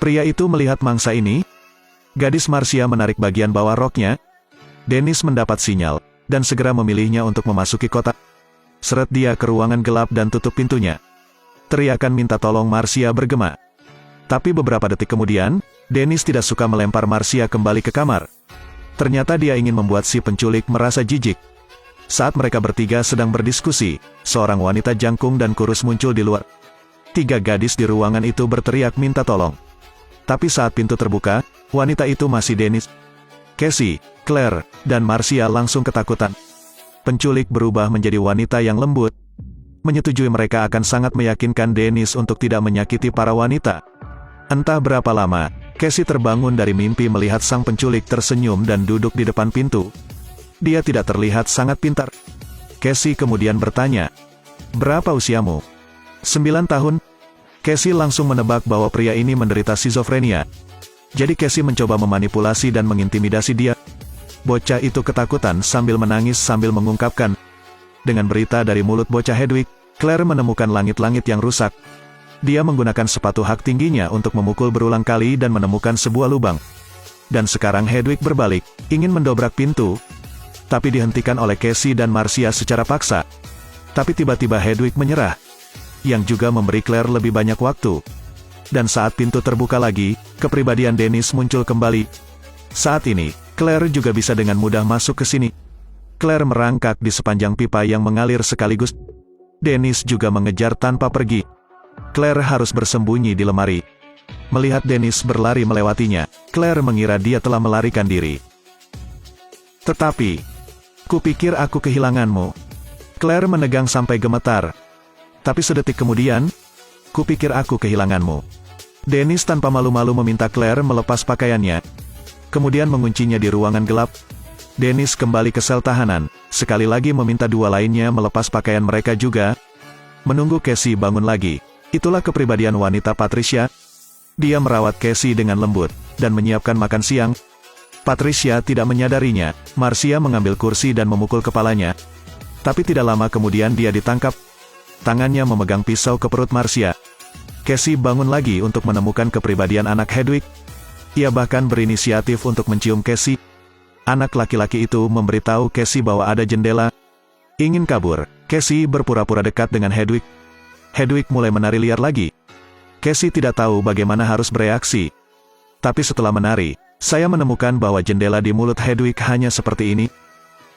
Pria itu melihat mangsa ini. Gadis Marcia menarik bagian bawah roknya. Dennis mendapat sinyal, dan segera memilihnya untuk memasuki kotak. Seret dia ke ruangan gelap dan tutup pintunya. Teriakan minta tolong Marcia bergema. Tapi beberapa detik kemudian, Dennis tidak suka melempar Marcia kembali ke kamar. Ternyata dia ingin membuat si penculik merasa jijik. Saat mereka bertiga sedang berdiskusi, seorang wanita jangkung dan kurus muncul di luar. 3 gadis di ruangan itu berteriak minta tolong. Tapi saat pintu terbuka, wanita itu masih Dennis. Cassie, Claire, dan Marcia langsung ketakutan. Penculik berubah menjadi wanita yang lembut. Menyetujui mereka akan sangat meyakinkan Dennis untuk tidak menyakiti para wanita. Entah berapa lama, Cassie terbangun dari mimpi melihat sang penculik tersenyum dan duduk di depan pintu. Dia tidak terlihat sangat pintar. Cassie kemudian bertanya, "Berapa usiamu?" 9 tahun. Cassie langsung menebak bahwa pria ini menderita skizofrenia. Jadi Cassie mencoba memanipulasi dan mengintimidasi dia. Bocah itu ketakutan sambil menangis sambil mengungkapkan. Dengan berita dari mulut bocah Hedwig, Claire menemukan langit-langit yang rusak. Dia menggunakan sepatu hak tingginya untuk memukul berulang kali dan menemukan sebuah lubang. Dan sekarang Hedwig berbalik, ingin mendobrak pintu. Tapi dihentikan oleh Cassie dan Marcia secara paksa. Tapi tiba-tiba Hedwig menyerah. Yang juga memberi Claire lebih banyak waktu. Dan saat pintu terbuka lagi, kepribadian Dennis muncul kembali. Saat ini, Claire juga bisa dengan mudah masuk ke sini. Claire merangkak di sepanjang pipa yang mengalir sekaligus. Dennis juga mengejar tanpa pergi. Claire harus bersembunyi di lemari. Melihat Dennis berlari melewatinya, Claire mengira dia telah melarikan diri. Tetapi, kupikir aku kehilanganmu. Claire menegang sampai gemetar. Tapi sedetik kemudian, kupikir aku kehilanganmu. Dennis tanpa malu-malu meminta Claire melepas pakaiannya. Kemudian menguncinya di ruangan gelap. Dennis kembali ke sel tahanan, sekali lagi meminta 2 lainnya melepas pakaian mereka juga. Menunggu Cassie bangun lagi. Itulah kepribadian wanita Patricia. Dia merawat Cassie dengan lembut, dan menyiapkan makan siang. Patricia tidak menyadarinya. Marcia mengambil kursi dan memukul kepalanya. Tapi tidak lama kemudian dia ditangkap. Tangannya memegang pisau ke perut Marcia. Cassie bangun lagi untuk menemukan kepribadian anak Hedwig. Ia bahkan berinisiatif untuk mencium Cassie. Anak laki-laki itu memberitahu Cassie bahwa ada jendela. Ingin kabur, Cassie berpura-pura dekat dengan Hedwig. Hedwig mulai menari liar lagi. Cassie tidak tahu bagaimana harus bereaksi. Tapi setelah menari, saya menemukan bahwa jendela di mulut Hedwig hanya seperti ini.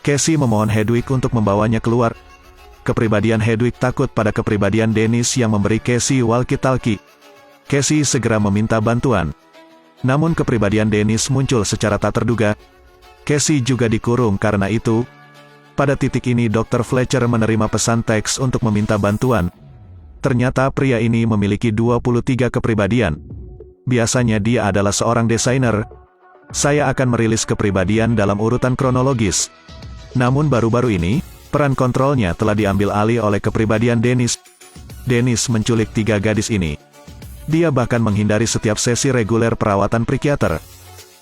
Cassie memohon Hedwig untuk membawanya keluar. Kepribadian Hedwig takut pada kepribadian Dennis yang memberi Cassie walkie-talkie. Cassie segera meminta bantuan. Namun kepribadian Dennis muncul secara tak terduga. Cassie juga dikurung karena itu. Pada titik ini Dr. Fletcher menerima pesan teks untuk meminta bantuan. Ternyata pria ini memiliki 23 kepribadian. Biasanya dia adalah seorang desainer. Saya akan merilis kepribadian dalam urutan kronologis. Namun baru-baru ini, peran kontrolnya telah diambil alih oleh kepribadian Dennis. Dennis menculik 3 gadis ini. Dia bahkan menghindari setiap sesi reguler perawatan psikiater.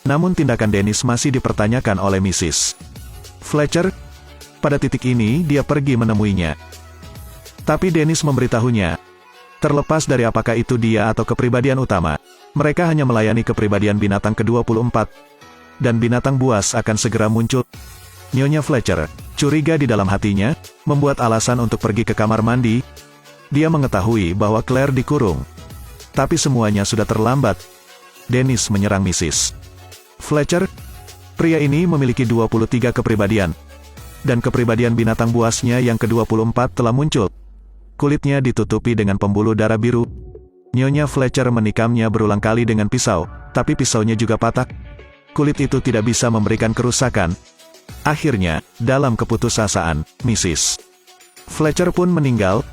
Namun tindakan Dennis masih dipertanyakan oleh Mrs. Fletcher. Pada titik ini dia pergi menemuinya. Tapi Dennis memberitahunya, terlepas dari apakah itu dia atau kepribadian utama, mereka hanya melayani kepribadian binatang ke-24. Dan binatang buas akan segera muncul. Nyonya Fletcher, curiga di dalam hatinya, membuat alasan untuk pergi ke kamar mandi. Dia mengetahui bahwa Claire dikurung. Tapi semuanya sudah terlambat. Dennis menyerang Mrs. Fletcher. Pria ini memiliki 23 kepribadian. Dan kepribadian binatang buasnya yang ke-24 telah muncul. Kulitnya ditutupi dengan pembuluh darah biru. Nyonya Fletcher menikamnya berulang kali dengan pisau, tapi pisaunya juga patah. Kulit itu tidak bisa memberikan kerusakan. Akhirnya, dalam keputusasaan, Mrs. Fletcher pun meninggal.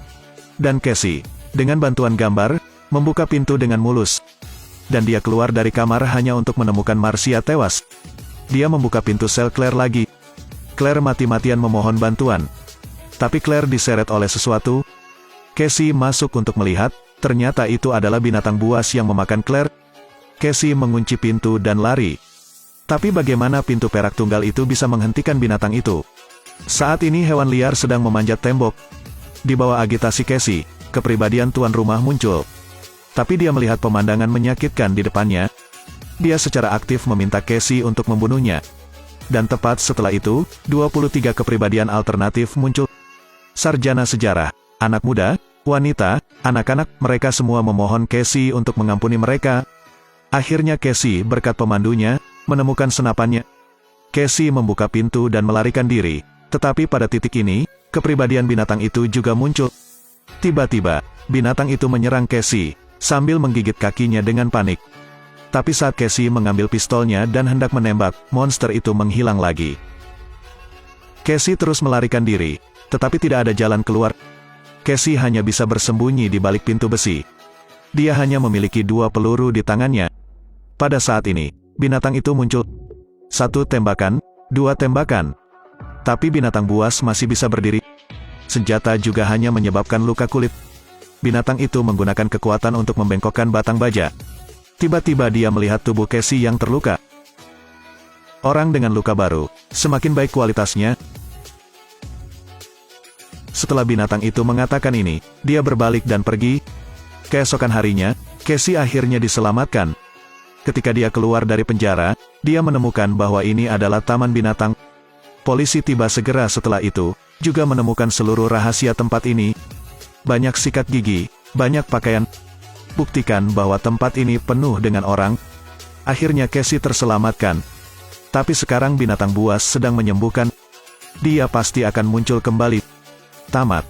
Dan Cassie, dengan bantuan gambar, membuka pintu dengan mulus. Dan dia keluar dari kamar hanya untuk menemukan Marcia tewas. Dia membuka pintu sel Claire lagi. Claire mati-matian memohon bantuan. Tapi Claire diseret oleh sesuatu. Cassie masuk untuk melihat, ternyata itu adalah binatang buas yang memakan Claire. Cassie mengunci pintu dan lari. Tapi bagaimana pintu perak tunggal itu bisa menghentikan binatang itu? Saat ini hewan liar sedang memanjat tembok. Di bawah agitasi Cassie, kepribadian tuan rumah muncul. Tapi dia melihat pemandangan menyakitkan di depannya. Dia secara aktif meminta Casey untuk membunuhnya. Dan tepat setelah itu, 23 kepribadian alternatif muncul. Sarjana sejarah, anak muda, wanita, anak-anak, mereka semua memohon Casey untuk mengampuni mereka. Akhirnya Casey, berkat pemandunya, menemukan senapannya. Casey membuka pintu dan melarikan diri. Tetapi pada titik ini, kepribadian binatang itu juga muncul. Tiba-tiba, binatang itu menyerang Casey, sambil menggigit kakinya dengan panik. Tapi saat Casey mengambil pistolnya dan hendak menembak, monster itu menghilang lagi. Casey terus melarikan diri, tetapi tidak ada jalan keluar. Casey hanya bisa bersembunyi di balik pintu besi. Dia hanya memiliki 2 peluru di tangannya. Pada saat ini, binatang itu muncul. 1 tembakan, 2 tembakan. Tapi binatang buas masih bisa berdiri. Senjata juga hanya menyebabkan luka kulit. Binatang itu menggunakan kekuatan untuk membengkokkan batang baja. Tiba-tiba dia melihat tubuh Casey yang terluka. Orang dengan luka baru, semakin baik kualitasnya. Setelah binatang itu mengatakan ini, dia berbalik dan pergi. Keesokan harinya, Casey akhirnya diselamatkan. Ketika dia keluar dari penjara, dia menemukan bahwa ini adalah taman binatang. Polisi tiba segera setelah itu, juga menemukan seluruh rahasia tempat ini. Banyak sikat gigi, banyak pakaian. Buktikan bahwa tempat ini penuh dengan orang. Akhirnya Casey terselamatkan. Tapi sekarang binatang buas sedang menyembuhkan. Dia pasti akan muncul kembali. Tamat.